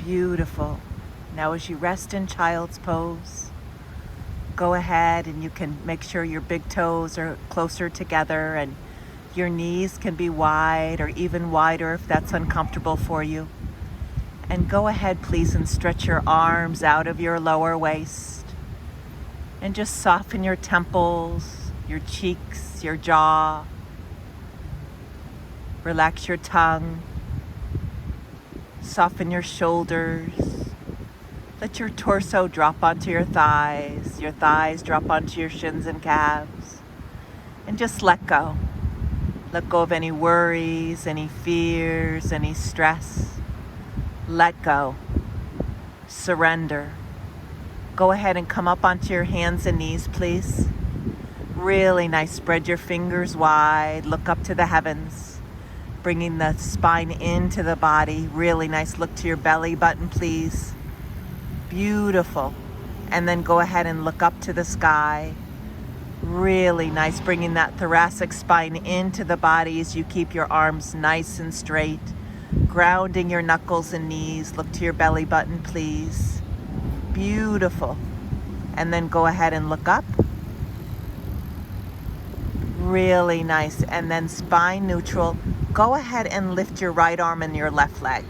Beautiful. Now as you rest in child's pose, go ahead and you can make sure your big toes are closer together and your knees can be wide or even wider if that's uncomfortable for you. And go ahead, please, and stretch your arms out of your lower waist and just soften your temples, your cheeks, your jaw. Relax your tongue. Soften your shoulders. Let your torso drop onto your thighs drop onto your shins and calves. And just let go. Let go of any worries, any fears, any stress. Let go. Surrender. Go ahead and come up onto your hands and knees, please. Really nice. Spread your fingers wide. Look up to the heavens. Bringing the spine into the body. Really nice. Look to your belly button, please. Beautiful. And then go ahead and look up to the sky. Really nice. Bringing that thoracic spine into the body as you keep your arms nice and straight. Grounding your knuckles and knees. Look to your belly button, please. Beautiful. And then go ahead and look up. Really nice. And then spine neutral. Go ahead and lift your right arm and your left leg.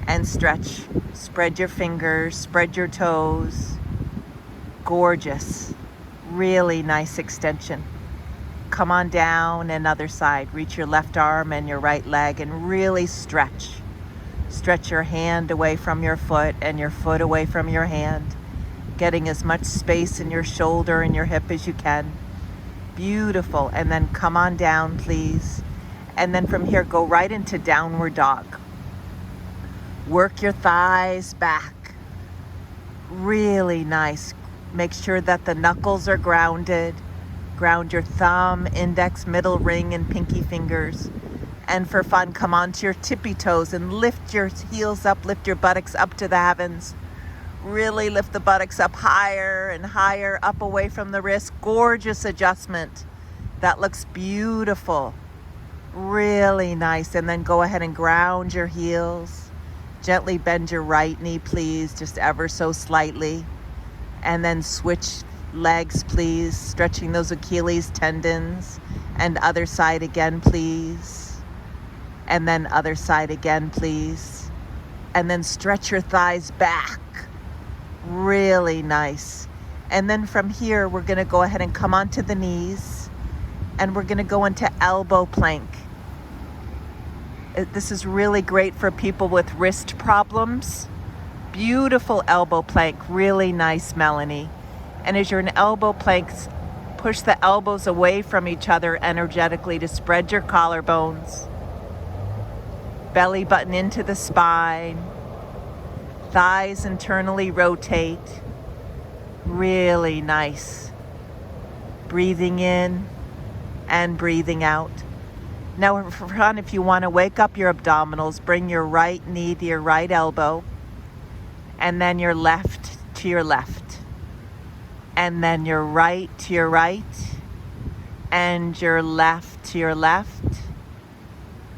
And stretch. Spread your fingers, spread your toes. Gorgeous. Really nice extension. Come on down and other side. Reach your left arm and your right leg and really stretch. Stretch your hand away from your foot and your foot away from your hand. Getting as much space in your shoulder and your hip as you can. Beautiful. And then come on down, please. And then from here, go right into downward dog. Work your thighs back. Really nice. Make sure that the knuckles are grounded. Ground your thumb, index, middle ring, and pinky fingers. And for fun, come onto your tippy toes and lift your heels up, lift your buttocks up to the heavens. Really lift the buttocks up higher and higher, up away from the wrist. Gorgeous adjustment. That looks beautiful. Really nice. And then go ahead and ground your heels. Gently bend your right knee, please, just ever so slightly. And then switch legs, please, stretching those Achilles tendons. And other side again, please. And then other side again, please. And then stretch your thighs back. Really nice. And then from here, we're going to go ahead and come onto the knees. And we're going to go into elbow plank. This is really great for people with wrist problems. Beautiful elbow plank. Really nice, Melanie. And as you're in elbow planks, push the elbows away from each other energetically to spread your collarbones. Belly button into the spine. Thighs internally rotate. Really nice. Breathing in and breathing out. Now for fun, if you want to wake up your abdominals, bring your right knee to your right elbow, and then your left to your left, and then your right to your right, and your left to your left,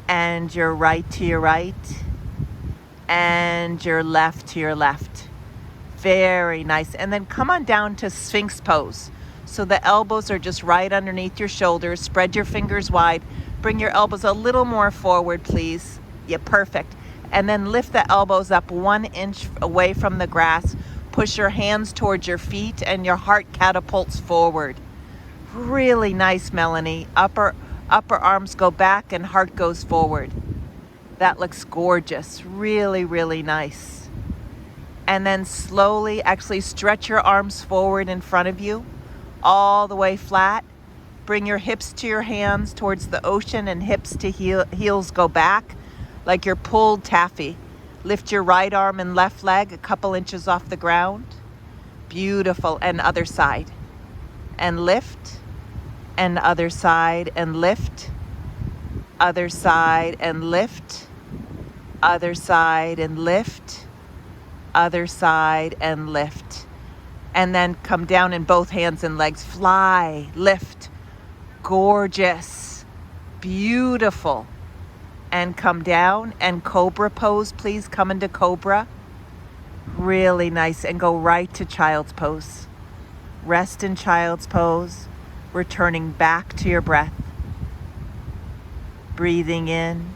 and your right to your right, and your left to your left. Very nice. And then come on down to Sphinx pose. So the elbows are just right underneath your shoulders. Spread your fingers wide. Bring your elbows a little more forward, please. Yeah, perfect. And then lift the elbows up 1 inch away from the grass. Push your hands towards your feet and your heart catapults forward. Really nice, Melanie. Upper arms go back and heart goes forward. That looks gorgeous. Really, really nice. And then slowly, actually stretch your arms forward in front of you, all the way flat. Bring your hips to your hands towards the ocean and hips to heels go back like you're pulled taffy. Lift your right arm and left leg a couple inches off the ground. Beautiful. And other side. And lift. And other side and lift. Other side and lift. Other side and lift. Other side and lift. And then come down in both hands and legs. Fly. Lift. Gorgeous. Beautiful. And come down and cobra pose, please. Come into cobra. Really nice. And go right to child's pose. Rest in child's pose. Returning back to your breath. Breathing in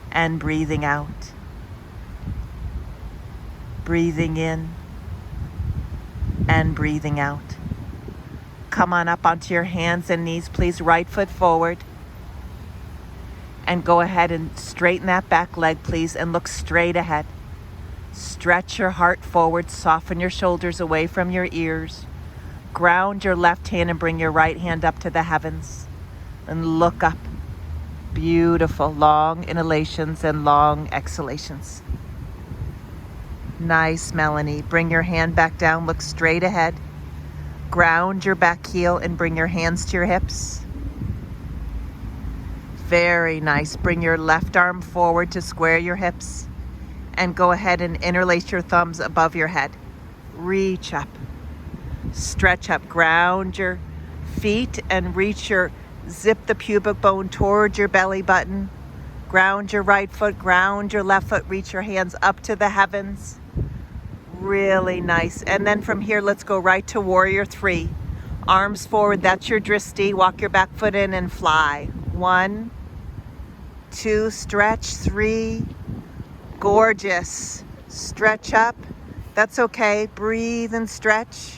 and breathing out. Breathing in and breathing out. Come on up onto your hands and knees, please. Right foot forward. And go ahead and straighten that back leg, please, and look straight ahead. Stretch your heart forward, soften your shoulders away from your ears. Ground your left hand and bring your right hand up to the heavens. And look up. Beautiful. Long inhalations and long exhalations. Nice, Melanie. Bring your hand back down, look straight ahead. Ground your back heel and bring your hands to your hips. Very nice. Bring your left arm forward to square your hips. And go ahead and interlace your thumbs above your head. Reach up. Stretch up. Ground your feet and zip the pubic bone towards your belly button. Ground your right foot, ground your left foot, reach your hands up to the heavens. Really nice. And then from here, let's go right to warrior 3. Arms forward, that's your dristi. Walk your back foot in and fly. 1, 2, stretch. 3, gorgeous. Stretch up. That's okay. Breathe and stretch.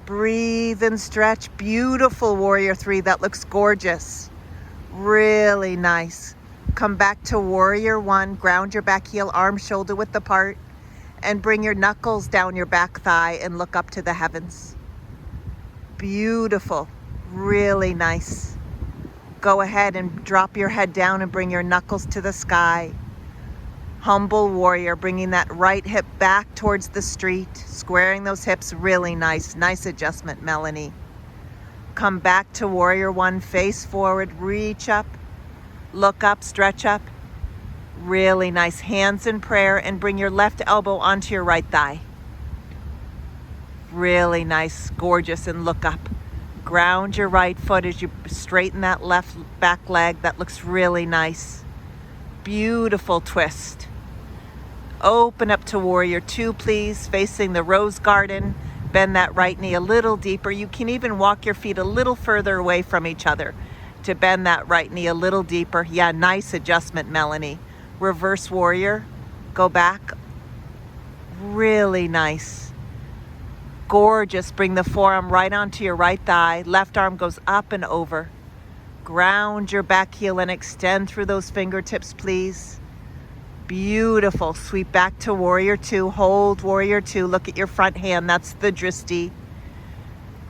Breathe and stretch. Beautiful warrior 3. That looks gorgeous. Really nice. Come back to warrior 1. Ground your back heel, arm shoulder width apart. And bring your knuckles down your back thigh and look up to the heavens. Beautiful. Really nice. Go ahead and drop your head down and bring your knuckles to the sky. Humble warrior, bringing that right hip back towards the street, squaring those hips. Really nice. Nice adjustment, Melanie. Come back to warrior 1, face forward, reach up, look up, stretch up. Really nice. Hands in prayer and bring your left elbow onto your right thigh. Really nice. Gorgeous. And look up. Ground your right foot as you straighten that left back leg. That looks really nice. Beautiful twist. Open up to warrior 2, please, facing the rose garden. Bend that right knee a little deeper. You can even walk your feet a little further away from each other to bend that right knee a little deeper. Yeah, nice adjustment, Melanie. Reverse warrior. Go back. Really nice. Gorgeous. Bring the forearm right onto your right thigh. Left arm goes up and over. Ground your back heel and extend through those fingertips, please. Beautiful. Sweep back to warrior 2. Hold warrior 2. Look at your front hand. That's the dristi.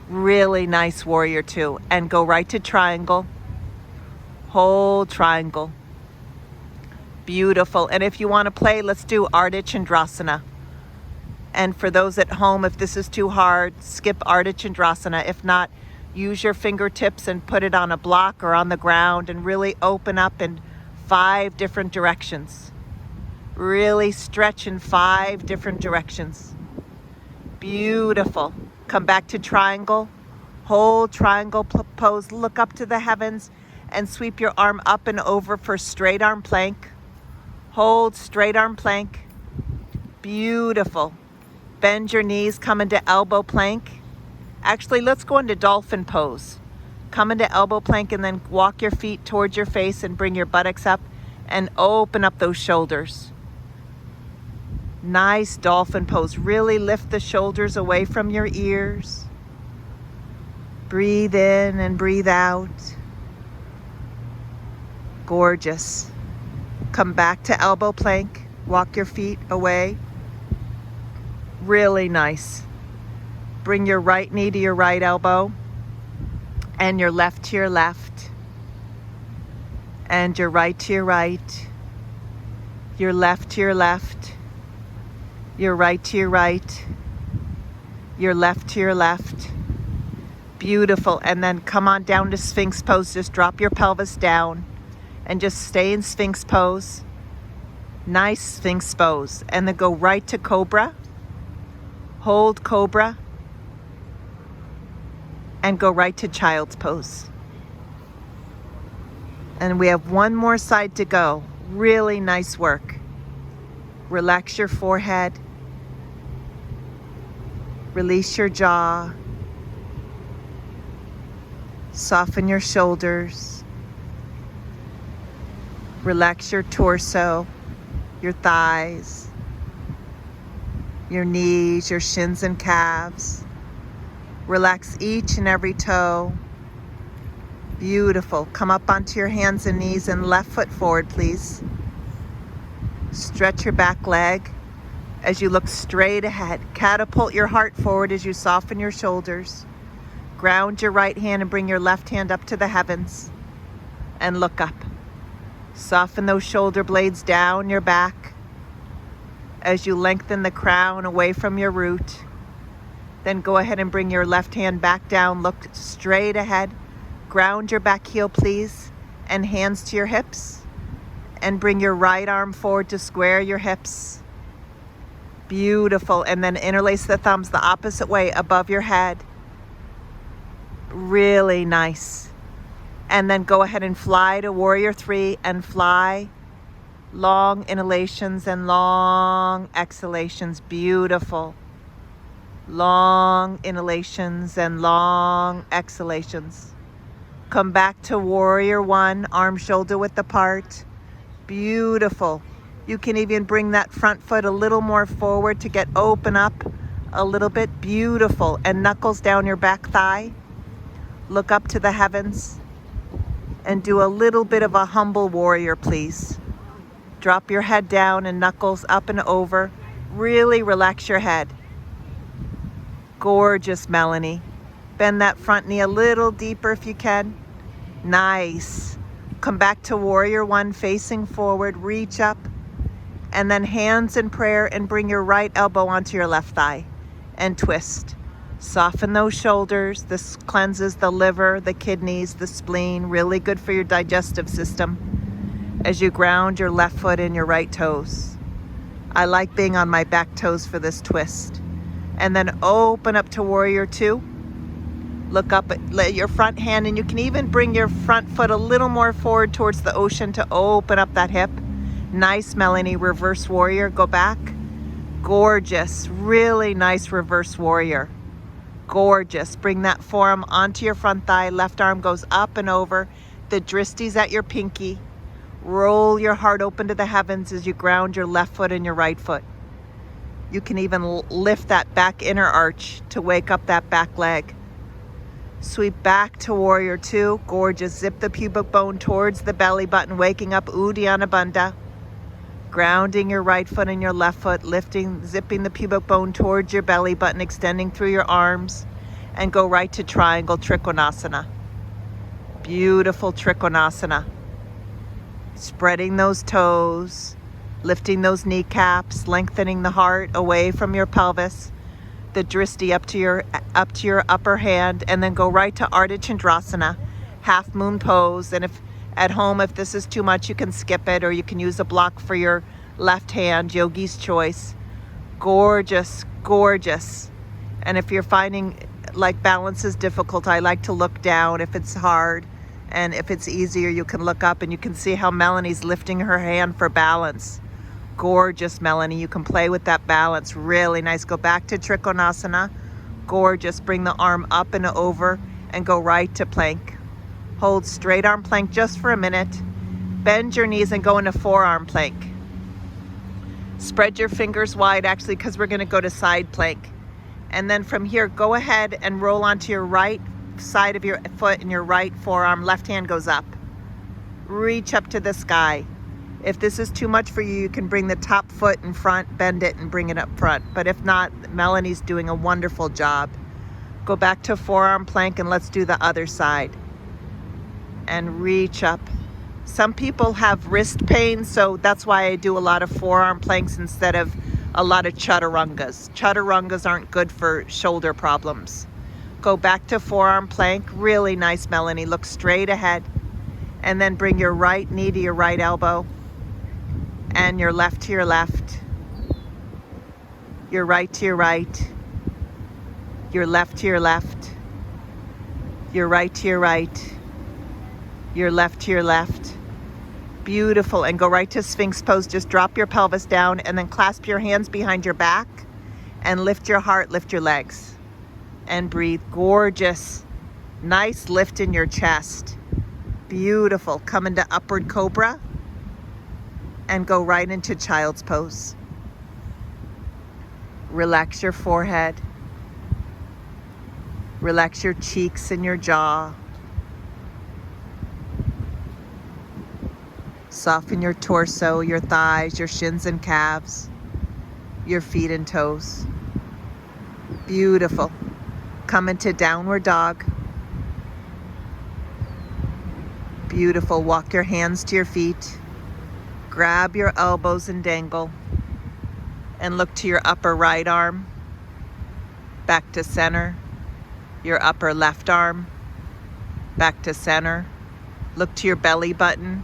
Really nice warrior 2. And go right to triangle. Hold triangle. Beautiful. And if you want to play, let's do Ardha Chandrasana. And for those at home, if this is too hard, skip Ardha Chandrasana. If not, use your fingertips and put it on a block or on the ground and really open up in 5 different directions. Really stretch in 5 different directions. Beautiful. Come back to triangle. Hold triangle pose. Look up to the heavens and sweep your arm up and over for straight arm plank. Hold straight arm plank. Beautiful. Bend your knees. Come into elbow plank. Actually, let's go into dolphin pose. Come into elbow plank and then walk your feet towards your face and bring your buttocks up and open up those shoulders. Nice dolphin pose. Really lift the shoulders away from your ears. Breathe in and breathe out. Gorgeous. Come back to elbow plank. Walk your feet away. Really nice. Bring your right knee to your right elbow and your left to your left and your right to your right, your left to your left, your right to your right, your left to your left. Beautiful. And then come on down to Sphinx pose. Just drop your pelvis down and just stay in Sphinx pose. Nice Sphinx pose. And then go right to Cobra. Hold Cobra. And go right to Child's pose. And we have one more side to go. Really nice work. Relax your forehead. Release your jaw. Soften your shoulders. Relax your torso, your thighs, your knees, your shins and calves. Relax each and every toe. Beautiful. Come up onto your hands and knees and left foot forward, please. Stretch your back leg as you look straight ahead. Catapult your heart forward as you soften your shoulders. Ground your right hand and bring your left hand up to the heavens and look up. Soften those shoulder blades down your back as you lengthen the crown away from your root. Then go ahead and bring your left hand back down. Look straight ahead. Ground your back heel, please, and hands to your hips. And bring your right arm forward to square your hips. Beautiful. And then interlace the thumbs the opposite way above your head. Really nice. And then go ahead and fly to Warrior 3 and fly. Long inhalations and long exhalations. Beautiful. Long inhalations and long exhalations. Come back to Warrior 1, arm shoulder width apart. Beautiful. You can even bring that front foot a little more forward to get open up a little bit. Beautiful. And knuckles down your back thigh. Look up to the heavens and do a little bit of a humble warrior, please. Drop your head down and knuckles up and over. Really relax your head. Gorgeous, Melanie. Bend that front knee a little deeper if you can. Nice. Come back to Warrior 1, facing forward. Reach up. And then hands in prayer and bring your right elbow onto your left thigh and twist. Soften those shoulders. This cleanses the liver, the kidneys, the spleen. Really good for your digestive system as you ground your left foot and your right toes. I like being on my back toes for this twist. And then open up to Warrior 2. Look up at your front hand, and you can even bring your front foot a little more forward towards the ocean to open up that hip. Nice, Melanie. Reverse warrior. Go back. Gorgeous. Really nice reverse warrior. Gorgeous. Bring that forearm onto your front thigh. Left arm goes up and over. The dristi's at your pinky. Roll your heart open to the heavens as you ground your left foot and your right foot. You can even lift that back inner arch to wake up that back leg. Sweep back to Warrior 2. Gorgeous. Zip the pubic bone towards the belly button, waking up Uddiyana Bandha. Grounding your right foot and your left foot, lifting, zipping the pubic bone towards your belly button, extending through your arms, and go right to Triangle Trikonasana. Beautiful Trikonasana. Spreading those toes, lifting those kneecaps, lengthening the heart away from your pelvis, the dristi up to your upper hand, and then go right to Ardha Chandrasana, half moon pose. And if at home, if this is too much, you can skip it, or you can use a block for your left hand, yogi's choice. Gorgeous, gorgeous. And if you're finding like balance is difficult, I like to look down if it's hard. And if it's easier, you can look up and you can see how Melanie's lifting her hand for balance. Gorgeous, Melanie. You can play with that balance. Really nice. Go back to Trikonasana. Gorgeous. Bring the arm up and over and go right to plank. Hold straight arm plank just for a minute. Bend your knees and go into forearm plank. Spread your fingers wide, actually, because we're going to go to side plank. And then from here, go ahead and roll onto your right side of your foot and your right forearm. Left hand goes up. Reach up to the sky. If this is too much for you, you can bring the top foot in front, bend it, and bring it up front. But if not, Melanie's doing a wonderful job. Go back to forearm plank and let's do the other side. And reach up. Some people have wrist pain, so that's why I do a lot of forearm planks instead of a lot of chaturangas. Chaturangas aren't good for shoulder problems. Go back to forearm plank. Really nice, Melanie. Look straight ahead. And then bring your right knee to your right elbow. And your left to your left. Your right to your right. Your left to your left. Your right to your right. Your left to your left. Beautiful. And go right to Sphinx pose. Just drop your pelvis down and then clasp your hands behind your back and lift your heart, lift your legs. And breathe. Gorgeous. Nice lift in your chest. Beautiful. Come into upward cobra and go right into child's pose. Relax your forehead. Relax your cheeks and your jaw. Soften your torso, your thighs, your shins and calves, your feet and toes. Beautiful. Come into downward dog. Beautiful. Walk your hands to your feet. Grab your elbows and dangle. And look to your upper right arm. Back to center. Your upper left arm. Back to center. Look to your belly button.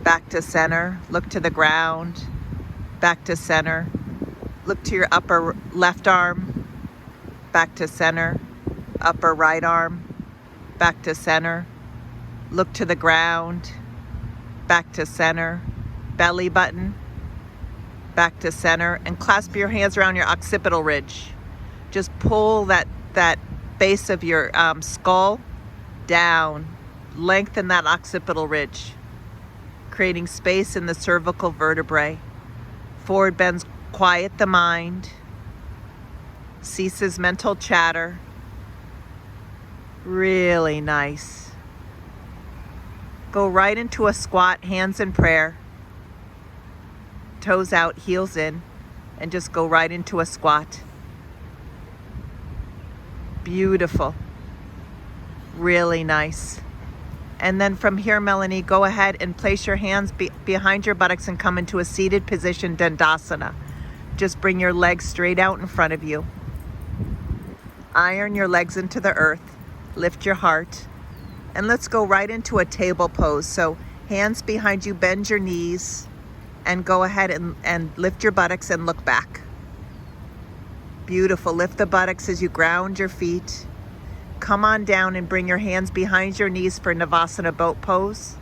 Back to center. Look to the ground. Back to center. Look to your upper left arm. Back to center. Upper right arm. Back to center. Look to the ground. Back to center. Belly button. Back to center. And clasp your hands around your occipital ridge. Just pull that base of your skull down. Lengthen that occipital ridge, creating space in the cervical vertebrae. Forward bends quiet the mind, ceases mental chatter. Really nice. Go right into a squat, hands in prayer. Toes out, heels in, and just go right into a squat. Beautiful. Really nice. And then from here, Melanie, go ahead and place your hands behind your buttocks and come into a seated position, Dandasana. Just bring your legs straight out in front of you. Iron your legs into the earth. Lift your heart. And let's go right into a table pose. So hands behind you, bend your knees, and go ahead and lift your buttocks and look back. Beautiful. Lift the buttocks as you ground your feet. Come on down and bring your hands behind your knees for Navasana boat pose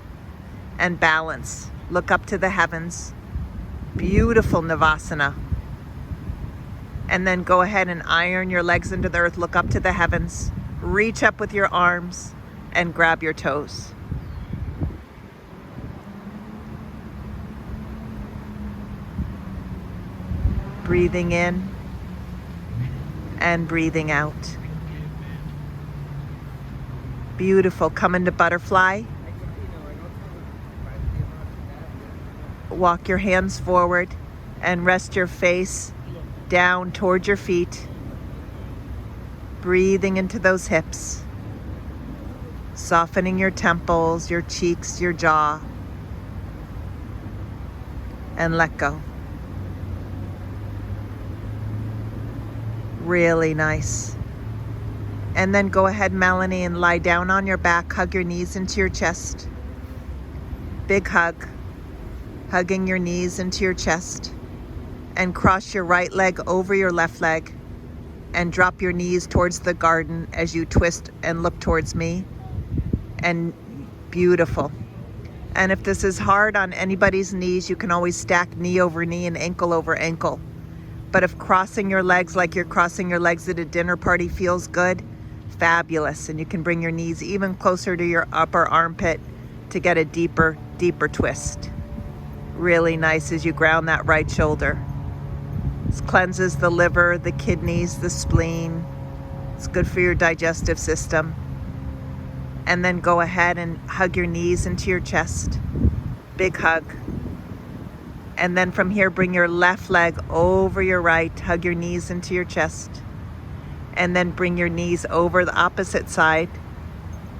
and balance. Look up to the heavens. Beautiful Navasana. And then go ahead and iron your legs into the earth. Look up to the heavens. Reach up with your arms and grab your toes. Breathing in and breathing out. Beautiful. Come into butterfly. Walk your hands forward and rest your face down toward your feet. Breathing into those hips. Softening your temples, your cheeks, your jaw. And let go. Really nice. And then go ahead, Melanie, and lie down on your back. Hug your knees into your chest. Big hug. Hugging your knees into your chest. And cross your right leg over your left leg. And drop your knees towards the garden as you twist and look towards me. And beautiful. And if this is hard on anybody's knees, you can always stack knee over knee and ankle over ankle. But if crossing your legs like you're crossing your legs at a dinner party feels good, fabulous. And you can bring your knees even closer to your upper armpit to get a deeper twist. Really nice as you ground that right shoulder. This cleanses the liver, the kidneys, the spleen. It's good for your digestive system. And then go ahead and hug your knees into your chest. Big hug. And then from here, bring your left leg over your right. Hug your knees into your chest. And then bring your knees over the opposite side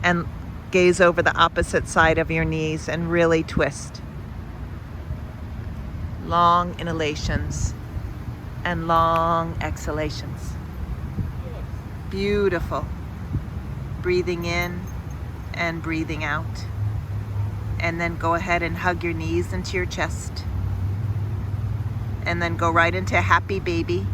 and gaze over the opposite side of your knees and really twist. Long inhalations and long exhalations. Beautiful. Breathing in and breathing out. And then go ahead and hug your knees into your chest. And then go right into happy baby.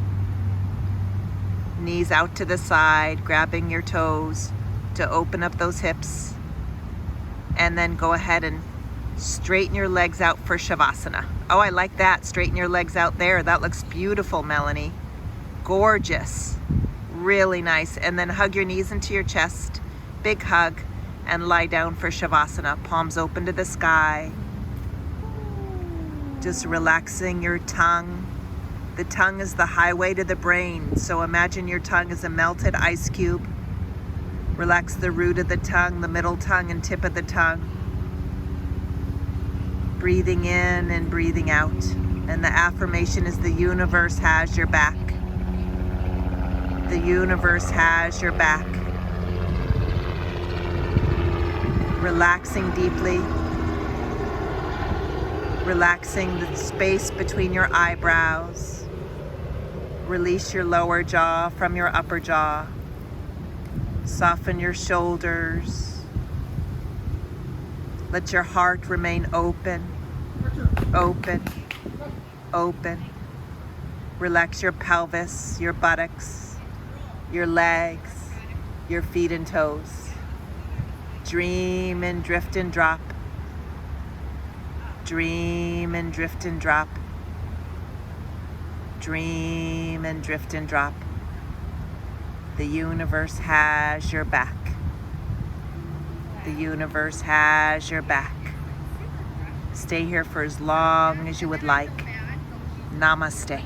Knees out to the side, grabbing your toes to open up those hips. And then go ahead and Straighten your legs out for Shavasana. Oh, I like that. Straighten your legs out there. That looks beautiful, Melanie. Gorgeous. Really nice. And then hug your knees into your chest. Big hug. And lie down for Shavasana. Palms open to the sky. Just relaxing your tongue. The tongue is the highway to the brain. So imagine your tongue is a melted ice cube. Relax the root of the tongue, the middle tongue, and tip of the tongue. Breathing in and breathing out. And the affirmation is the universe has your back. The universe has your back. Relaxing deeply. Relaxing the space between your eyebrows. Release your lower jaw from your upper jaw. Soften your shoulders. Let your heart remain open, open, open. Relax your pelvis, your buttocks, your legs, your feet and toes. Dream and drift and drop. Dream and drift and drop. Dream and drift and drop. The universe has your back. The universe has your back. Stay here for as long as you would like. Namaste.